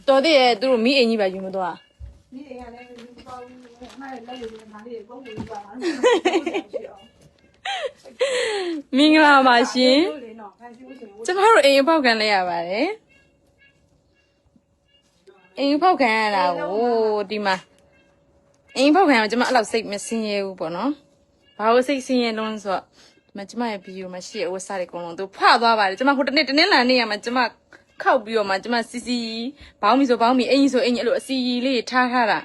တော်သေးရဲ့သူတို့မိအိမ်ကြီးပဲယူမတော့你人家那个包，那那有的哪里包回去吧？ မင်္ဂလာပါရှင်ကျမတို့အိမ်ပေါက်ခံလဲရပါတယ်အိမ်ပေါက်ခံရတာကိုဒီမှာအိမ်ပေါက်ခံရကျမအဲ့လောက်စိတ်မစင်းရဲဘူးပေါ့နော်ဘာလို့စိတ်စင်းရဲလုံးဆိုတော့ကျမရဲ့ဗီဒီယိုမှာရှိရဝတ်စားတွေအကုန်လုံးသူဖွာသွားပါတယ်ကျမဟိုတနေ့လာနေရမှာကျမခောက်ပြီးတော့မှကျမစီစီဘောင်းမီဆိုဘောင်းမီအင်ကြီးဆိုအင်ကြီးအဲ့လိုအစီလေးထားထားတာ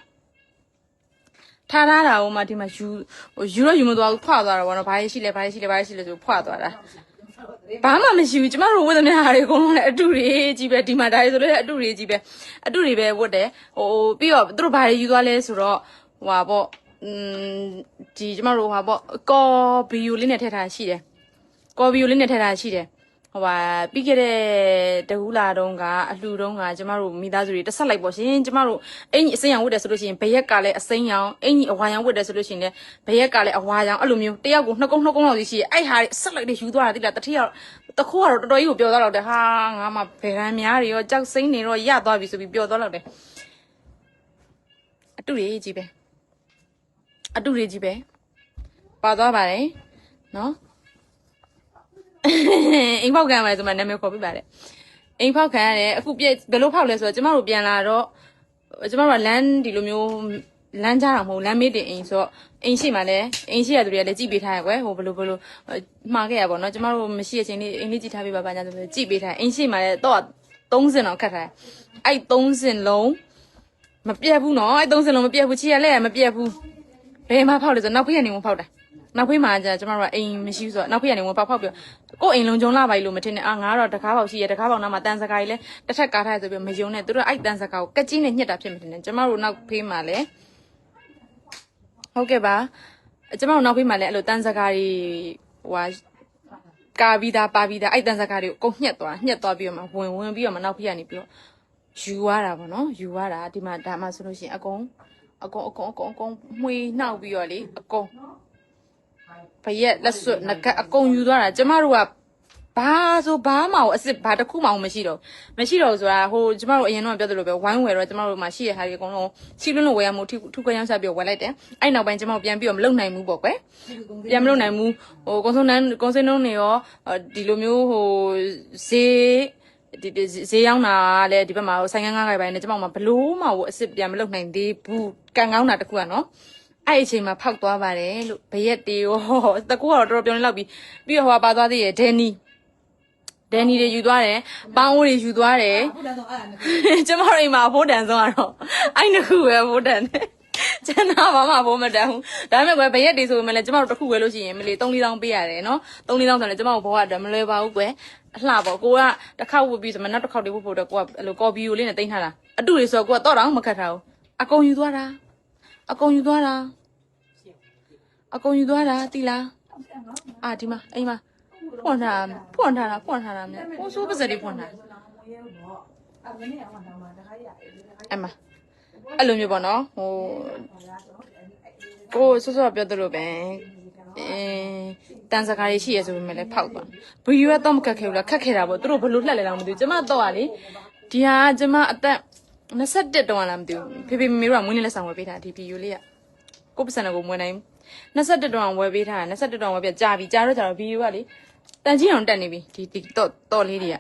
ဟိုမှာဒီမှာယူမသွားဘူးဖွာသွားတာပေါ့နော်ဘာရှိလဲဆိုဖွာသွားတာဘာမှမရှိဘူးကျမတို့ဝတ်သမျှဟာတွေအကုန်လုံးလည်းအတူတွေကြီးပဲဒီမှာဒါတွေဆိုလည်းအတူတွေကြီးပဲအတူတွေပဲဝတ်တယ်ဟိုပြီးတော့သူတို့ဘာတွေယူသွားလဲဆိုတော့ဟိုပါပေါ့ဒီကျမတို့ဟိုပါပေါ့ကော်ဗီယိုလေးနဲ့ထည့်ထားရှိတယ်ဟိုပါပြီးခဲ့တဲ့တကူလာတုန်းကအလှူတုန်းကကျမတို့မိသားစုတွေတက်ဆက်လိုက်ပေါ့ရှင်ကျမတို့အင်ကြီးအစိမ်းရောင်ဝတ်တယ်ဆိုလို့ရှိရင်ဘရက်ကလည်းအစိမ်းရောင်အင်ကြီးအဝါရောင်ဝတ်တယ်ဆိုလို့ရှိရင်လည်းဘရက်ကလည်းအဝါရောင်အဲ့လိုမျိုးတယောက်ကိုနှစ်ကုန်းလောက်ရှိရဲ့အဲ့ဟာဆက်လိုက်တွေယူသွားတာတိလားတတိယတခိုးကတော့တော်တော်ကြီးကိုပျော်သွားတော့တယ်ဟာငါမှဘယ်ရန်များတွေရောကြောက်စိမ့်နေတော့ရသွားပြီဆိုပြီးပျော်သွားတော့တယ်အတူတွေကြီးပဲပါသွားပါတယ်နော်အိမ်ဖောက်ခံရတယ်ဆိုမှနာမည်ခေါ်ပြပါတယ်အိမ်ဖောက်ခံရတယ်အခုဘယ်လိုဖောက်လဲဆိုတော့ကျမတို့ပြန်လာတော့ကျမတို့ကလမ်းဒီလိုမျိုးလမ်းကြားတာမဟုတ်လမ်းမေးတင်အိမ်ဆိုတော့အိမ်ရှိမှလည်းအိမ်ရှိရသူတွေကလည်းကြည့်ပေးထားရကွယ်ဟိုဘယ်လိုမှားခဲ့ရပါတော့ကျမတို့မရှိတဲ့ချိန်လေးအိမ်လေးကြည့်ထားပေးပါညာဆိုကြည့်ပေးထားအိမ်ရှိမှလည်းတော့30တော့ခတ်ထားအဲ့30လုံးမပြတ်ဘူးနော်အဲ့30လုံးမပြတ်ဘူးချီရလဲမပြတ်ဘူးဘယ်မှာဖောက်လဲဆိုနောက်ဖေးကနေဝင်ဖောက်တာနောက်ဖေးမှာကျမတို့ကအိမ်မရှိဘူးဆိုတော့နောက်ဖေးကနေဝင်ဖောက်ပြီးကိုယ်အိမ်လုံးကြုံလာပါလို့မထင်နဲ့ငါတော့တကားပေါက်ရှိရတကားပေါက်နားမှာတန်စကားကြီးလဲတစ်ထက်ကားထားဆိုပြီးမယုံနဲ့သူတို့အဲ့တန်စကားကိုကက်ကြီးနဲ့ညှက်တာဖြစ်မထင်နဲ့ကျမတို့နောက်ဖေးမှာလဲဟုတ်ကဲ့ပါကျမတို့နောက်ဖေးမှာလဲအဲ့လိုတန်စကားကြီးဟိုကာပြီးသားပါပြီးသားအဲ့တန်စကားတွေကိုကုန်ညှက်သွားပြီးတော့မှဝင်ပြီးတော့မှနောက်ဖေးကနေပြီးတော့ယူရတာပေါ့နော်ယူရတာဒီမှာဒါမှဆိုလို့ရှိရင်အကုန်မှွေနှောက်ပြီးတော့လေအကုန်ဖရက်လက်စွပ်ငကအကုန်ယူသွားတာကျမတို့ကဘာမှအစ်စ်ဘာတစ်ခုမှမရှိတော့ဆိုတာဟိုကျမတို့အရင်တော့ပြောသလိုပဲဝိုင်းဝယ်တော့ကျမတို့မှာရှိရဟာဒီအကုန်လုံးစီးလွန်းလို့ဝယ်ရမှုထုခွဲရောင်းစားပြီးဝယ်လိုက်တယ်အဲ့နောက်ပိုင်းကျမတို့ပြန်ပြီးတော့မလုံနိုင်ဘူးပေါ့ကွယ်ပြန်မလုံနိုင်ဘူးဟိုကုန်းစုံနှုန်းတွေရောဒီလိုမျိုးဟိုဈေးရောက်တာလည်းဒီဘက်မှာဆိုင်ကန်းကားခိုင်ပိုင်းနဲ့ကျမတို့မှာဘလို့မှအစ်စ်ပြန်မလုံနိုင်သေးဘူးကန်ကောင်းတာတခုကနော်အဲ့အချိန်မှာဖောက်သွားပါတယ်လို့ဘရက်တေရောတကူကတော့တော်တော်ပြောနေလောက်ပြီးတော့ဟိုပါသွားသေးရဲ့ဒန်နီတွေယူသွားတယ်ပေါင်းတွေယူသွားတယ်ကျမတို့အိမ်မှာဖိုးတန်ဆုံးကတော့အဲ့နှစ်ခုပဲဖိုးတန်တယ်ကျန်တာဘာမှဖိုးမတန်ဘူးဒါပေမဲ့ဘရက်တေဆိုမှလည်းကျမတို့တစ်ခုဝယ်လို့ရှိရင်မလေး3-4 ပေးရတယ်နော်3-4ဆိုလည်းကျမတို့ဘောကတော့မလွယ်ပါဘူးကွယ်အလှပေါ့ကိုကတစ်ခေါက်ဝတ်ပြီးဆိုမှနောက်တစ်ခေါက်တွေဝတ်ဖို့တော့ကိုကအဲ့လိုကော်ပီယိုလေးနဲ့တင်ထားတာအတူတွေဆိုတော့ကိုကတော့မခတ်ထားဘူးအကုန်ယူသွားတာတိလားဒီမှာအိမ်မှာဖွင့်ထားတာမြတ်ဟိုဆိုးပါစတွေဖွင့်ထားအဲ့မှာအဲ့လိုမျိုးပေါ့နော်ဟိုကိုစောပြောသလိုပဲတန်စကားရှိရဆိုပေမဲ့လည်းဖောက်သွားဘီယူကတော့မခက်ခဲဘူးလားခက်ခဲတာပေါ့သူတို့ဘလို့လှက်လဲတော့မသိဘူးကျမတော့ကလေဒီဟာကျမအသက်21တောင်လားမသိဘူးဖေဖေမေမေတို့ကမွေးနေ့လက်ဆောင်ဝယ်ပေးတာဒီဗီဒီယိုလေးကကိုပစံကိုမွေးနိုင်21တောင်ဝယ်ပေးထားတာ21တောင်ဝယ်ပြကြာတော့ဗီဒီယိုကလေတန်ကြီးအောင်တက်နေပြီဒီတော့လေးတွေက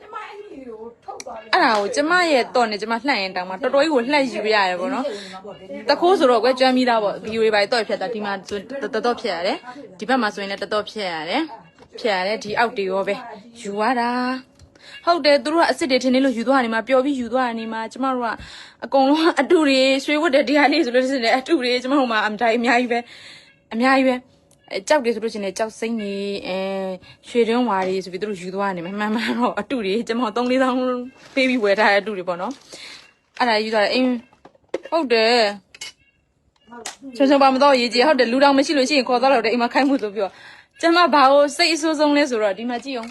အဲ့ဒါကိုကျမရဲ့တော့နေကျမလှန့်ရင်တောင်မှတော်တော်ကြီးကိုလှန့်ယူရရတယ်ပေါ့နော်တခိုးဆိုတော့ကွယ်ကျွမ်းပြီးသားပေါ့ဗီဒီယိုတွေပါတော့ဖြတ်တာဒီမှာတော်ဖြတ်ရတယ်ဒီဘက်မှာဆိုရင်လည်းတော်ဖြတ်ရတယ်ဒီအောက်တွေရောပဲယူရတာဟုတ်တယ်သူတို့ကအစ်စ်တွေထင်းနေလို့ယူသွားနေမှာပျော်ပြီးယူသွားနေမှာကျမတို့ကအကုန်လုံးအတူတွေရွှေဝတ်တဲ့ဒီဟာလေးဆိုလို့ရှိရင်အတူတွေကျမတို့မှာအများကြီးပဲကြောက်တယ်ဆိုလို့ရှိရင်ကြောက်စိမ့်နေရွှေတွင်းဝါတွေဆိုပြီးသူတို့ယူသွားနေမှာမှန်တော့အတူတွေကျမတို့3-4 သောင်းပေးပြီးဝယ်ထားတဲ့အတူတွေပေါ့နော်အဲ့ဒါယူသွားတယ်အိမ်ဟုတ်တယ်ချုံပါမတော့ရေးကြည့်ဟုတ်တယ်လူတောင်မရှိလို့ရှိရင်ခေါ်သွားတော့တယ်အိမ်မှာခိုင်းမှုဆိုပြီးတော့ကျမဘာလို့စိတ်အဆိုးဆုံးလဲဆိုတော့ဒီမှာကြည့်အောင်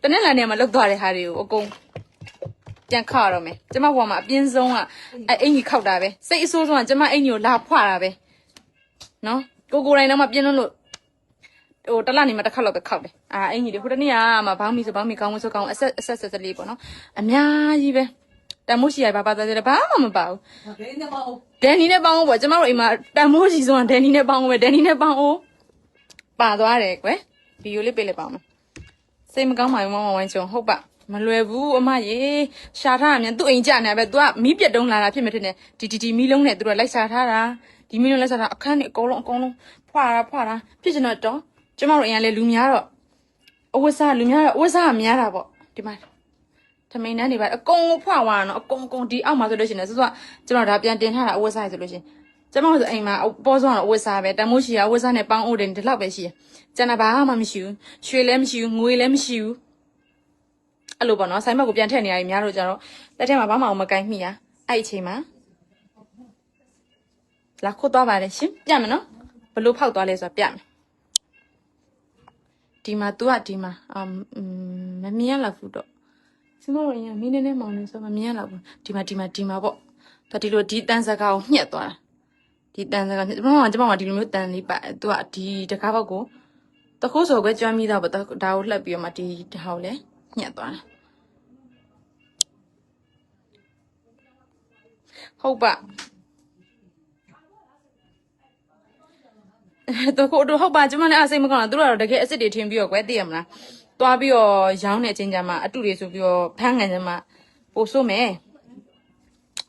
တနေ့လာနေမှာလောက်သွားတဲ့ဟာတွေကိုအကုန်ပြန်ခါတော့မယ်ကျမဘွားမှာအပြင်းဆုံးကအင်ကြီးခောက်တာပဲစိတ်အဆိုးဆုံးကကျမအင်ကြီးကိုလာဖွာတာပဲနော်ကိုယ်တိုင်တော့မှပြင်းလို့ဟိုတလနေမှာတစ်ခါလောက်ပဲခောက်တယ်အင်ကြီးတွေဟိုတနေ့ကမှဘောင်းမီဆိုဘောင်းမီကောင်းမဆိုကောင်းအဆက်လေးပေါ့နော်အများကြီးပဲ တန်မိုးရှိရဘာပါသွားတယ်ဘာမှမပါဘူး ဘယ်နဲ့မဟုတ် ဒန်နီနဲ့ပေါင်းပေါ့ကျမတို့အိမ်မှာတန်မိုးရှိဆုံးဒန်နီနဲ့ပေါင်းပဲဒန်နီနဲ့ပေါင်းအောင်ပါသွားတယ်ကွယ်ဗီဒီယိုလေးပေးလိုက်ပါဦးစိတ်မကောင်းပါဘူးမမဝိုင်းချုံဟုတ်ပါမလွယ်ဘူးအမရေရှာထားရမြန်သူ့အိမ်ကြနေပဲ तू ကမီးပြက်တုံးလာတာဖြစ်မဖြစ်နေဒီမီးလုံးနဲ့ तू ကလိုက်ရှာထားတာဒီမီးလုံးလိုက်ရှာထားအခန်းတွေအကုန်လုံးဖွာတာဖြစ်ချင်တော့ကျမတို့အိမ်ကလည်းလူများတော့အဝတ်စားလူများတော့အဝတ်စားကများတာပေါ့ဒီမှာထမိန်နှန်းတွေပါအကုန်ဖွာသွားတာနော်အကုန်ဒီအောက်မှာဆိုလို့ရှိရင်စောစောကျမတို့ဒါပြန်တင်ထားတာအဝတ်စားဆိုလို့ရှိရင်ကျမတို့ဆိုအိမ်မှာပေါ်ဆုံးတော့အဝတ်စားပဲတမိုးရှိရအဝတ်စားနဲ့ပေါင်းအိုးတယ်ဒီလောက်ပဲရှိရကျန်တာဘာမှမရှိဘူးရွှေလည်းမရှိဘူးငွေလည်းမရှိဘူးအဲ့လိုပေါ့နော်ဆိုင်ဘက်ကိုပြန်ထည့်နေရည်များတော့ကြတော့လက်ထဲမှာဘာမှမကိုင်းမိရအဲ့အချိန်မှာလာခုတ်သွားပါတယ်ရှင်ပြမယ်နော်ဘလို့ဖောက်သွားလဲဆိုတာပြမယ်ဒီမှာ तू ကဒီမှာမမြင်ရလောက်ဘူးတော့စမတော်ရင်မင်းနဲ့မောင်နေဆိုမမြင်ရလောက်ဘူးဒီမှာပေါ့ဒါဒီလိုဒီတန်းစကားကိုညှက်သွားတာဒီတန်းစကားကျမဒီလိုမျိုးတန်းလေးပါ तू ကဒီတကားဘောက်ကိုတခိုးစော်ခွဲကျွမ်းမိတာပေါ့ဒါကိုလှက်ပြီးတော့မှဒီဟာကိုလည်းညှက်သွားတာဟုတ်ပါတော့ဟုတ်ပါကျမလည်းအစိတ်မကောင်းတာသူတို့ကတော့တကယ်အစ်စ်တွေထင်းပြီးတော့ကွယ်သိရမလားသွားပြီးတော့ရောင်းတဲ့အချိန်ကျမှအတုတွေဆိုပြီးတော့ဖမ်းခံကြမှာပို့ဆိုးမယ်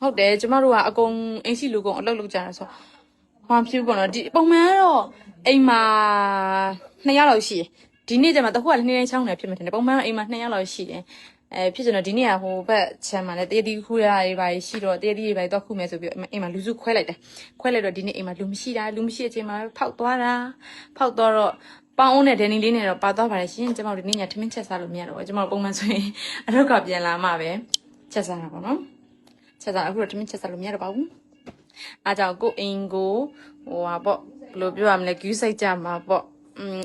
ဟုတ်တယ်ကျမတို့ကအကုန်အင်ရှိလူကုန်အလုပ်လုပ်ကြတာဆိုဟောဖြစ်ပေါ့နော်ဒီပုံမှန်ကတော့အိမ်မှာ2ယောက်လောက်ရှိတယ်ဒီနေ့ကျမှတခုကလည်း2ချောင်းနေဖြစ်မှတယ်ပုံမှန်အိမ်မှာ2ယောက်လောက်ရှိတယ်ဖြစ်ကျွန်တော်ဒီနေ့ကဟိုဘက်ချမ်းမှာလည်းတရေတီခူရရေးပါရှိတော့တရေတီရေးပါတော့ခုမယ်ဆိုပြီးအိမ်မှာလူစုခွဲလိုက်တယ်ခွဲလိုက်တော့ဒီနေ့အိမ်မှာလူမရှိအချိန်မှာဖောက်သွားတော့ပေါင်းအောင်နဲ့ဒန်နီလေးနဲ့တော့ပါသွားပါတယ်ရှင်ကျမတို့ဒီနေ့ညထမင်းချက်စားလို့မရတော့ဘူးကျမတို့ပုံမှန်ဆိုရင်အတော့ကပြန်လာမှပဲချက်စားတာပေါ့နော်ချက်စားအခုတော့ထမင်းချက်စားလို့မရတော့ပါဘူးအားကြောင့်ကိုအိမ်ကိုဟိုဟာပေါ့ဘယ်လိုပြောရမလဲဂူးစိတ်ကြမှာပေါ့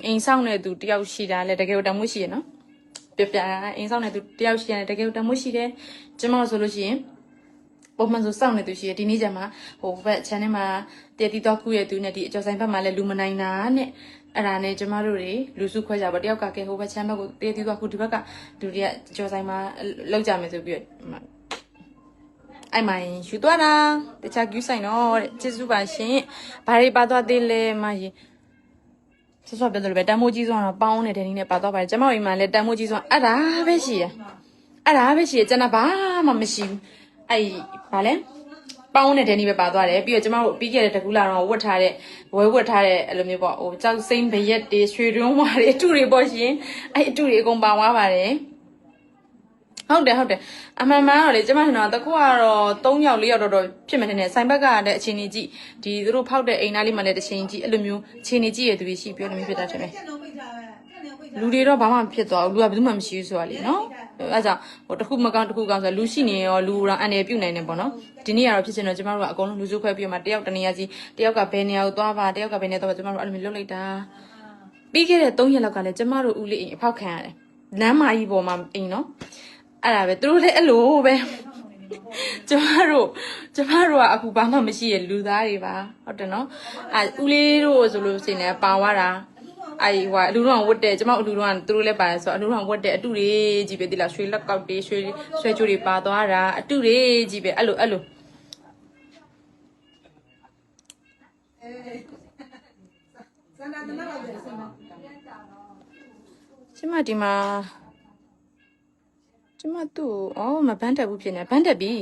အိမ်ဆောင်တဲ့သူတယောက်ရှိတာလဲတကယ်တမ်းမှုရှိရနော်ပြအိမ်ဆောင်နေသူတယောက်ရှိရတယ်တကယ်တမိုးရှိတယ်ကျမတို့ဆိုလို့ရှိရင်ပုံမှန်ဆိုစောင့်နေသူရှိရဒီနေ့ကျမှဟိုဘက် channel မှာတည်တည်တော့ခုရဲ့သူနဲ့ဒီအကျော်ဆိုင်ဘက်မှာလည်းလူမနိုင်တာနဲ့အဲ့ဒါနဲ့ကျမတို့တွေလူစုခွဲကြပါတယောက်ကကဲဟိုဘက် channel ကိုတည်တည်တော့ခုဒီဘက်ကလူတွေကအကျော်ဆိုင်မှာလောက်ကြမယ်ဆိုပြီးအဲ့မှာယူသွားတာတခြားကူးဆိုင်တော့တဲ့ကျေးဇူးပါရှင်ဘာတွေပါသွားသေးလဲမကြီးဆော့ပြတယ်ပဲတန်မိုးကြီးစွာတော့ပေါင်းနေတဲ့ဒီနေ့ပါတော့ပါတယ်ကျမတို့အိမ်မှာလည်းတန်မိုးကြီးစွာအဲ့ဒါပဲရှိရကျန်တာဘာမှမရှိဘူးအဲ့ဘာလဲပေါင်းနေတဲ့ဒီနေ့ပဲပါသွားတယ်ပြီးတော့ကျမတို့ပြီးခဲ့တဲ့တကူလာတော့ဝတ်ထားတဲ့ဝတ်ထားတဲ့အဲ့လိုမျိုးပေါ့ဟိုကြောက်စိမ့်ဘရက်တွေရွှေတွန်းဝါတွေအတူတွေပေါ့ရှင်အဲ့အတူတွေအကုန်ပါသွားပါတယ်ဟုတ်တယ်အမှန်မှန်တော့လေကျမထင်တော့တခုကတော့3ယောက်4ယောက်တော့ဖြစ်မှန်းတယ်ဆိုင်ဘက်ကလည်းအချိန်ကြီးကြည့်ဒီသူတို့ဖောက်တဲ့အိမ်သားလေးမှလည်းတစ်ချိန်ကြီးအဲ့လိုမျိုးအချိန်ကြီးရသူတွေရှိပြောလို့မျိုးဖြစ်တာတယ်လူတွေတော့ဘာမှမဖြစ်သွားဘူးလူကဘယ်သူမှမရှိဘူးဆိုတာလေနော်အဲကြောင့်ဟိုတစ်ခုမကောင်းတစ်ခုကောင်းဆိုလူရှိနေရောလူတော့အန်တယ်ပြုတ်နိုင်တယ်ပေါ့နော်ဒီနေ့ကတော့ဖြစ်ချင်တော့ကျမတို့ကအကုန်လုံးလူစုခွဲပြီးမှတယောက်တနေရာစီတယောက်ကဘယ်နေရာကိုသွားပါတယောက်ကဘယ်နေရာသွားပါကျမတို့အဲ့လိုမျိုးလုပ်လိုက်တာပြီးခဲ့တဲ့3ရက်လောက်ကလည်းကျမတို့ဦးလေးအိမ်အဖောက်ခံရတယ်လမ်းမကြီးပေါ်မှာအိမ်နော်အဲ့ဒါပဲသူတို့လည်းအဲ့လိုပဲကျမတို့ကအခုဘာမှမရှိရလူသားတွေပါဟုတ်တယ်နော်ဦးလေးတို့ဆိုလို့ရှိရင်ပါသွားတာအဲ့ဟိုအလူတော်ဝတ်တယ်ကျမအလူတော်ကသူတို့လည်းပါတယ်ဆိုတော့အလူတော်ဝတ်တယ်အတူတွေကြီးပဲတိလားရွှေလက်ကောက်တွေရွှေဆွဲကြိုးတွေပါသွားတာအတူတွေကြီးပဲအဲ့လိုကျမဒီမှာကျမသူ့မဘန်းတက်ဘူးဖြစ်နေဘန်းတက်ပြီ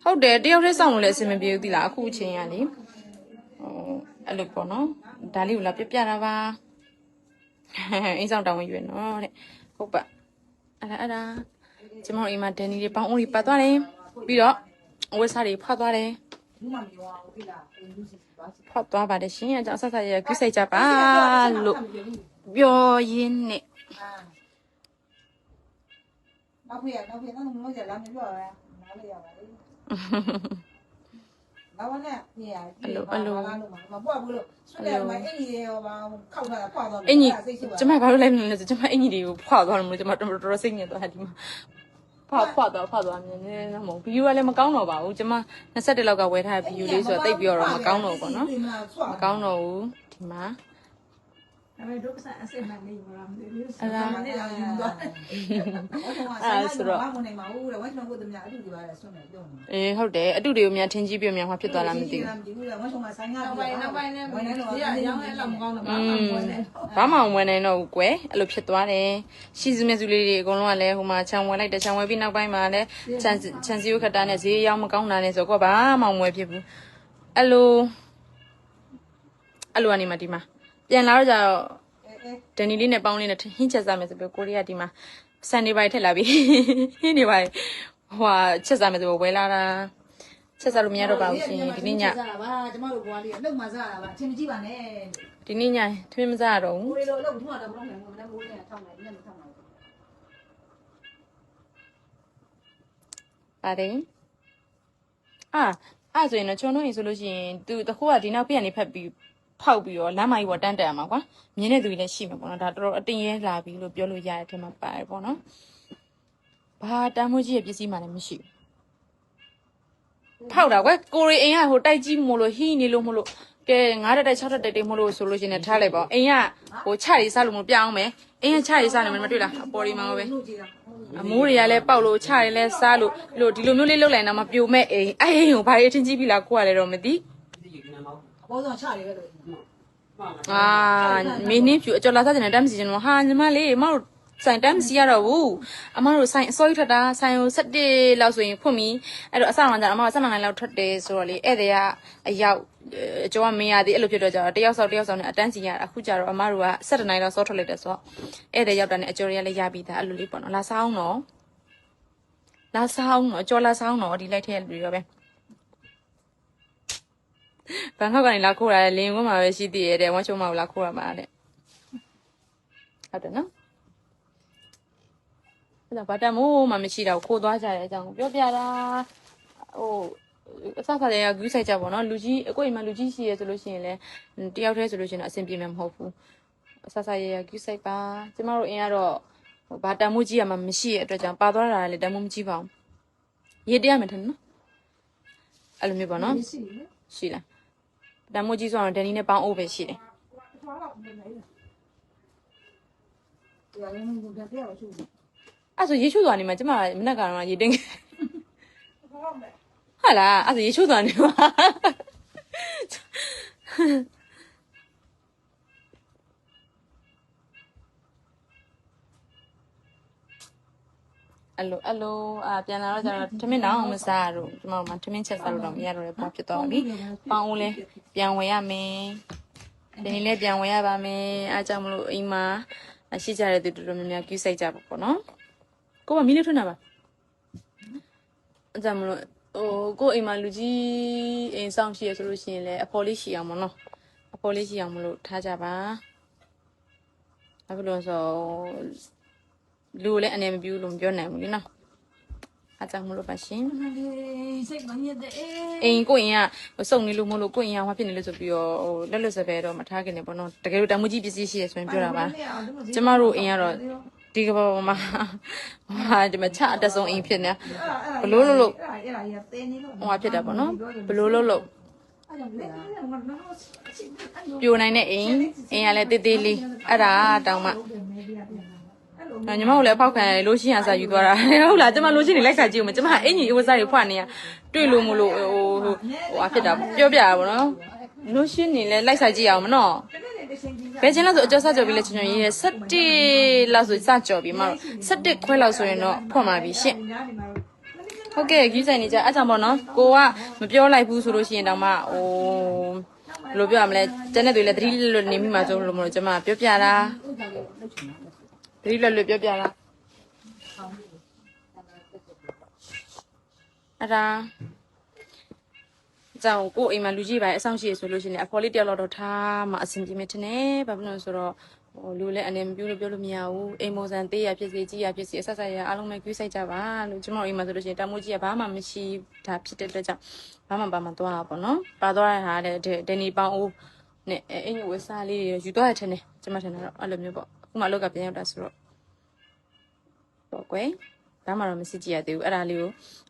ဟုတ်တယ်တယောက်တည်းစောင့်လို့လည်းအဆင်မပြေဘူးသီလားအခုအချိန်ကလေအဲ့လိုပေါ့နော်ဒါလေးကိုလာပြတာပါအိမ်ဆောင်တောင်းဝင်ရွယ်နော်တဲ့ဟုတ်ပါအဲ့ဒါကျမတို့အိမ်မှာဒန်နီတွေပေါင်းဦးတွေပတ်သွားတယ်ပြီးတော့ဝက်စားတွေဖတ်သွားတယ်ဖတ်သွားပါတယ်ရှင်အကြောင်းဆက်ဆက်ရကိစ္စကြပါလို့ပြောရင်းနဲ့နောက်ဖေးတော့မလို့ကြလားမပြောရနားလေရပါလေနောက်နဲ့နေရပြီလာလို့မပွားဘူးလို့ဆွဲတယ်မှာအင်ကြီးရောပါခောက်ထားတာဖွာသွားတယ်ကျမဘာလို့လဲလဲကျမအင်ကြီးတွေကိုဖွာသွားတယ်မလို့ကျမတော်တော်စိတ်ညစ်သွားတယ်ဒီမှာဖွာသွားမြင်နေတယ်မဟုတ်ဗီဒီယိုကလည်းမကောင်းတော့ပါဘူးကျမ21လောက်ကဝယ်ထားတဲ့ဗီဒီယိုလေးဆိုတော့တိတ်ပြီးတော့မကောင်းတော့ဘူးပေါ့နော်မကောင်းတော့ဘူးဒီမှာ ဒါပေမဲ့ဒုက္ခအစစ်မှန်နေမှာမသိဘူး။အဲ့ဒါမှလည်းယူသွားတယ်။အဲ့ဆိုတော့ဘာမှမနိုင်ပါဘူးတဲ့ဝိုင်းချုံကိုတမအတူတူပါလေဆွမ်းတယ်ပြောနေအေးဟုတ်တယ်အတူတွေကိုများထင်းကြီးပြများမှာဖြစ်သွားလားမသိဘူး။မသိဘူးလေဝိုင်းချုံကဆိုင်ငါနောက်ပိုင်းနဲ့ဝိုင်းနေတော့ဒီအရောင်းအဲ့လောက်မကောင်းတော့ဘာမှဝင်နေတော့ဘူးကွယ်အဲ့လိုဖြစ်သွားတယ်ရှီစုမြစုလေးတွေအကုန်လုံးကလည်းဟိုမှာခြံဝင်လိုက်တယ်ခြံဝင်ပြီးနောက်ပိုင်းမှာလည်းခြံစည်းခတ်တာနဲ့ဈေးရောက်မကောင်းတာနဲ့ဆိုတော့ဘာမှမဝယ်ဖြစ်ဘူးအဲ့လိုကနေမှဒီမှာပြန်လာတော့ကြတော့ဒန်နီလေးနဲ့ပေါင်းလေးနဲ့ဟင်းချက်စားမယ်ဆိုပြီးကိုရီးယားဒီမှာဆန်နေပါထက်လာပြီဟင်းနေပါဟိုချက်စားမယ်ဆိုဝယ်လာတာချက်စားလို့မရတော့ပါဘူးရှင်ဒီနေ့ညစားတာပါကျမတို့ဘွားလေးလှုပ်မှစားတာပါအချင်းမကြည့်ပါနဲ့ဒီနေ့ညထမင်းမစားတော့ဘူးကိုရီလိုလှုပ်ထမတော့မလုပ်နိုင်ဘူးမနေ့မိုးလေးထောက်လိုက်ညနေထောက်လိုက်ပါတယ်အဲ့ဆိုရင်တော့ကျွန်တော်ရင်ဆိုလို့ရှိရင်သူတခိုးကဒီနောက်ပြက်နေဖက်ပြီးဖောက်ပြီးတော့လမ်းမကြီးပေါ်တန်းတက်ရမှာကွာမြင်းတဲ့သူတွေလည်းရှိမှာပေါ့နော်ဒါတော်တော်အတင်ရဲလာပြီလို့ပြောလို့ရတဲ့ထင်မှာပါတယ်ပေါ့နော်ဘာတမ်းမိုးကြီးရဲ့ပစ္စည်းမှလည်းမရှိဘူးဖောက်တာကွကိုရီအိမ်ကဟိုတိုက်ကြီးမို့လို့ဟီးနေလို့မလို့ကဲ9တက်6တက်တိတ်မို့လို့ဆိုလို့ရှိရင်ထားလိုက်ပါအိမ်ကဟိုချရီစားလို့မပြအောင်မယ်အိမ်ကချရီစားနေမှမတွေ့လားအပေါ်ဒီမှာပဲအမိုးတွေကလည်းပေါက်လို့ချရီလည်းစားလို့ဒီလိုမျိုးလေးလှုပ်လိုက်တော့မပြိုမဲ့အိမ်အဲ့အိမ်ကိုဘာရေးအချင်းကြီးပြီလားကိုကလည်းတော့မသိအပေါ်ဆုံးချရီပဲလို့မင်းင်းပြူအကျော်လာစားတဲ့တမ်းစီကျွန်တော်ဟာညီမလေးမတို့ဆိုင်တမ်းစီရတော့ဘူးအမတို့ဆိုင်အစိုးရထွက်တာဆိုင်ကို17လောက်ဆိုရင်ဖွင့်ပြီးအဲ့တော့အဆောင်ကကြအမက17လောက်ထွက်တယ်ဆိုတော့လေဧည့်သည်ကအရောက်အကျော်ကမင်းရသေးအဲ့လိုဖြစ်တော့ကြတော့တယောက်ဆောင်နဲ့အတန်းစီရအခုကြတော့အမတို့က17နိုင်လောက်စောထွက်လိုက်တယ်ဆိုတော့ဧည့်သည်ရောက်တာနဲ့အကျော်တွေကလည်းရပြီးသားအဲ့လိုလေးပေါ့နော်လာဆောင်တော့အကျော်လာဆောင်တော့ဒီလိုက်ထဲလူတွေပဲဘန်ကောက်ကနေလာခိုးတာလေလင်းကွန်းမှာပဲရှိသေးတယ်ဝမ်းချုံမကိုလာခိုးရမှာတဲ့ဟုတ်တယ်နော်အဲ့ဒါဘာတမိုးမှမရှိတော့ခိုးသွားကြတဲ့အကြောင်းပြောပြတာဟိုအစခါတည်းကဂူးဆိုင်ကြပေါ့နော်လူကြီးအကိုအိမ်မှာလူကြီးရှိရဲဆိုလို့ရှိရင်လည်းတယောက်တည်းဆိုလို့ရှိရင်တော့အဆင်ပြေမှာမဟုတ်ဘူးအစရဂူးဆိုင်ပါကျမတို့အိမ်ကတော့ဘာတမိုးကြီးကမှမရှိရဲ့အတွက်ကြောင့်ပါသွားတာလည်းတမိုးမကြီးပါဘူးရေးတရမယ်ထင်နော်အဲ့လိုမျိုးပေါ့နော်ရှိလားတမိုးကြီးဆိုတော့ဒန်နီနဲ့ပေါင်းအိုးပဲရှိတယ်အဲ့ဆိုရေချိုးသွားနေမှာကျမမနက်ကတော့ရေတင်းဟာလားအဲ့ဆိုရေချိုးသွားနေမှာအဲ့လိုပြန်လာတော့ကျတော့ထမင်းတော့မစားတော့ကျမတို့မှထမင်းချက်စားလို့တော့မရတော့ဘူးဖြစ်သွားပြီပေါင်းဦးလဲပြန်ဝယ်ရမယ်ဒီနေ့လည်းပြန်ဝယ်ရပါမယ်အားကြောင့်မလို့အိမ်မှာရှိကြတဲ့သူတော်တော်များများကူးဆိုင်ကြပါပေါ့နော်ကိုကမီးလေးထွန်းတာပါအားကြောင့်မလို့ကိုအိမ်မှာလူကြီးအိမ်ဆောင်ရှိရဆိုလို့ရှိရင်လည်းအဖော်လေးရှိအောင်မနော်အဖော်လေးရှိအောင်မလို့ထားကြပါအခုလို့ဆိုလူလည်းအနေမပြူလို့မပြောနိုင်ဘူးလေနော်အားကြောင့်မလို့ပါရှင်စိတ်မညစ်တဲ့အိမ်ကိုအိမ်ကစုံနေလို့မလို့ကိုအိမ်ကဟောဖြစ်နေလို့ဆိုပြီးတော့လက်လွတ်စပယ်တော့မထားခင်နေပေါ့နော်တကယ်လို့တမှုကြီးပစ္စည်းရှိရဆိုရင်ပြောတာပါကျမတို့အိမ်ကတော့ဒီကဘာမှာဒီမှာချအတဆုံးအိမ်ဖြစ်နေဘလို့လို့ဟိုဖြစ်တာပေါ့နော်ဘလို့လို့ပြိုနိုင်တဲ့အိမ်ကလည်းတေးသေးလေးအဲ့ဒါတောင်မှညီမတို့လည်းအဖောက်ခံလို့ရှိရစာယူသွားတာဟုတ်လားကျမလို့ရှိနေလိုက်စာကြည့်ဦးမကျမအင်ကြီးအဝတ်စားတွေဖွက်နေရတွေ့လို့မလို့ဟိုဖြစ်တာပြောပြတာပေါ့နော်လို့ရှိနေလဲလိုက်စာကြည့်အောင်မနော်ဘယ်ချင်းလောက်ဆိုအကျော်စကြော်ပြီးလဲချွန်ချွန်ရေး17လောက်ဆိုစကြော်ပြီးမှ17ခွဲလောက်ဆိုရင်တော့ဖွင့်ပါပြီရှင့်ဟုတ်ကဲ့ကြီးဆိုင်နေကြအဲ့ကြောင့်ပေါ့နော်ကိုကမပြောလိုက်ဘူးဆိုလို့ရှိရင်တောင်မှဘယ်လိုပြောရမလဲကျန်တဲ့တွေလည်းသတိလွတ်နေမိမှာဆိုလို့မလို့ကျမပြောပြတာသတိလွတ်ပြောပြတာအဲ့ဒါကြောင့်ကိုအိမ်မှာလူကြီးပိုင်းအဆောင်ရှိရဆိုလို့ရှိရင်အဖော်လေးတယောက်တော့ထားမှအဆင်ပြေမယ်ထင်တယ်ဘာဖြစ်လို့ဆိုတော့လူလည်းအနေမပြူလို့ပြောလို့မရဘူးအိမ်မောစံသေးရဖြစ်စီကြီးရဖြစ်စီအဆက်ဆက်ရအားလုံးပဲကြွေးဆိုင်ကြပါလို့ကျွန်တော်အိမ်မှာဆိုလို့ရှိရင်တမိုးကြီးကဘာမှမရှိတာဖြစ်တဲ့အတွက်ကြောင့်ဘာမှသွားတာပေါ့နော်ပါသွားတဲ့ဟာတဲ့ဒန်နီပေါင်းအိုးနဲ့အင်ကြီးဝက်စားလေးတွေယူသွားရထင်တယ်ကျွန်မထင်တာတော့အဲ့လိုမျိုးပေါ့အခုမှအလောက်ကပြန်ရောက်တာဆိုတော့ကွယ်ဘာမှတော့မရှိကြည့်ရသေးဘူးအဲ့ဒါလေး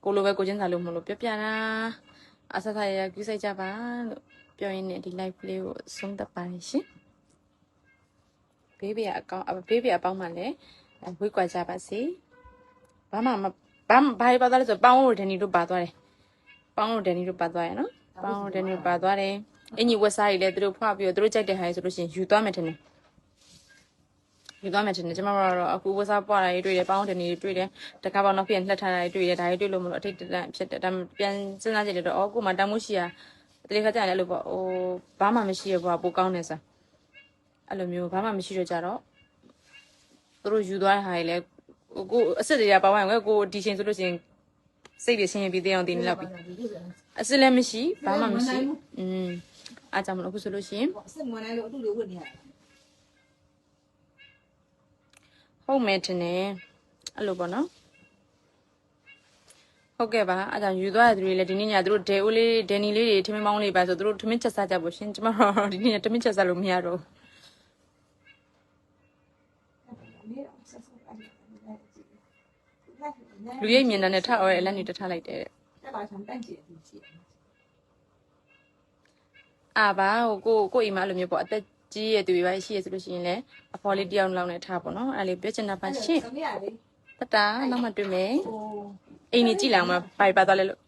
ကိုလိုပဲကိုချင်းစာလို့မလို့ပြောပြတာအဆက်ဆက်ရကြွေးဆိုင်ကြပါလို့ပြောရင်းနဲ့ဒီ live လေးကိုဆုံးသက်ပါတယ်ရှင် ဘေးဘေးအကောင်ဘေးဘေးအပေါင်းမှလည်းဝေးကွာကြပါစေဘာမှဘာပါသွားလဲဆိုပေါင်းလို့ဒန်နီတို့ပါသွားတယ်ပေါင်းလို့ဒန်နီတို့ပါသွားရနော်ပေါင်းလို့ဒန်နီတို့ပါသွားတယ်အင်ကြီးဝက်စားကြီးလည်းသူတို့ဖွားပြီးတော့သူတို့ကြိုက်တဲ့ဟာဆိုလို့ရှိရင်ယူသွားမယ်ထင်တယ်ယူသွားမယ်ထင်တယ်ကျွန်တော်တို့အခုဝက်စားပွားတာတွေတွေ့တယ်ပေါင်းဒန်နီတွေတွေ့တယ်တခါပေါင်းတော့ပြန်လှက်ထားတာတွေတွေ့တယ်ဒါတွေတွေ့လို့မလို့အထိတ်တန့်ဖြစ်တယ်ဒါပြန်စဉ်းစားကြည့်တော့ကိုမှတမိုးရှိရတလေခါကျရင်လည်းလို့ပေါ့ဟိုဘာမှမရှိရဘောပိုကောင်းနေစားအဲ့လိုမျိုးဘာမှမရှိတော့ကြတော့သူတို့ယူသွားတဲ့ဟာတွေလည်းကိုအစ်စ်တွေကပါဝိုင်းကိုဒီချိန်ဆိုလို့ရှိရင်စိတ်တွေရှင်းပြီးသေးအောင်တင်းလောက်ပြီအစ်စ်လည်းမရှိဘာမှမရှိအားကြောင့်မလို့အခုဆိုလို့ရှိရင်စစ်မွန်လိုက်လို့အတူလေးဝတ်နေရဟုတ်မယ်ထင်တယ်အဲ့လိုပေါ့နော်ဟုတ်ကဲ့ပါအားကြောင့်ယူသွားတဲ့သူတွေလည်းဒီနေ့ညသူတို့ဒဲအိုးလေးဒဲနီလေးတွေထမင်းမောင်းလေးပါဆိုသူတို့ထမင်းချက်စားကြဖို့ရှင်ကျမတို့ဒီနေ့ထမင်းချက်စားလို့မရတော့လူရိပ်မြင်တဲ့ထအော်ရဲ့အလက်နေတထားလိုက်တယ်တဲ့ပါဆောင်တန့်ကျင်သူရှိအာပါဟိုကိုအိမ်မှာအဲ့လိုမျိုးပေါ့အသက်ကြီးရဲ့သူတွေပါရှိရဆိုလို့ရှိရင်လည်းအဖေါ်လေးတယောက်လောက်နဲ့ထားပေါ့နော်အဲ့လေးပြောချင်တာပါရှင့်တတာနောက်မှတွေ့မယ်အိမ်ကြီးကြည့်လာအောင်ပါပါသွားလဲလို့